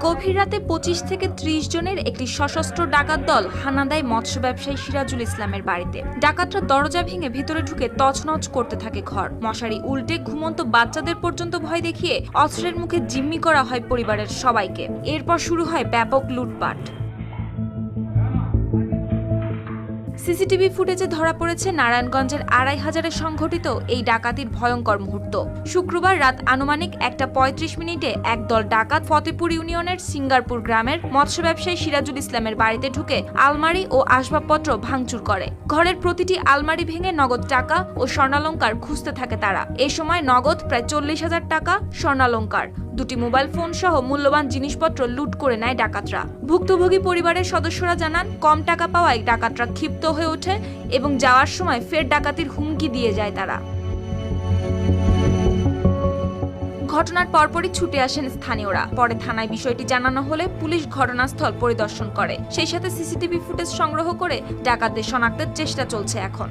গভীর রাতে ২৫ থেকে ৩০ জনের একটি সশস্ত্র ডাকাত দল হানা দেয় মৎস্য ব্যবসায়ী সিরাজুল ইসলামের বাড়িতে। ডাকাতরা দরজা ভেঙে ভিতরে ঢুকে তছনছ করতে থাকে ঘর। মশারি উল্টে ঘুমন্ত বাচ্চাদের পর্যন্ত ভয় দেখিয়ে অস্ত্রের মুখে জিম্মি করা হয় পরিবারের সবাইকে। এরপর শুরু হয় ব্যাপক লুটপাট। সিসিটিভি ফুটেজে ধরা পড়েছে নারায়ণগঞ্জের ২৫০০ সংঘটিত এই ডাকাতির ভয়ঙ্কর মুহূর্ত। শুক্রবার রাত আনুমানিক ১টা ৩৫ মিনিটে একদল ডাকাত ফতেপুর ইউনিয়নের সিঙ্গারপুর গ্রামের মৎস্য ব্যবসায়ী সিরাজুল ইসলামের বাড়িতে ঢুকে আলমারি ও আসবাবপত্র ভাঙচুর করে। ঘরের প্রতিটি আলমারি ভেঙে নগদ টাকা ও স্বর্ণালংকার খুঁজতে থাকে তারা। এ সময় নগদ প্রায় ৪০,০০০ টাকা, স্বর্ণালংকার, ২টি মোবাইল ফোন সহ মূল্যবান জিনিসপত্র লুট করে নেয় ডাকাতরা। ভুক্তভোগী পরিবারের সদস্যরা জানান, কম টাকা পাওয়ায় ডাকাতরা ক্ষিপ্ত হয়ে ওঠে এবং যাওয়ার সময় ফের ডাকাতির হুমকি দিয়ে যায় তারা। ঘটনার পরপরই ছুটে আসেন স্থানীয়রা। পরে থানায় বিষয়টি জানানো হলে পুলিশ ঘটনাস্থল পরিদর্শন করে। সেই সাথে সিসিটিভি ফুটেজ সংগ্রহ করে ডাকাতদের শনাক্তের চেষ্টা চলছে এখন।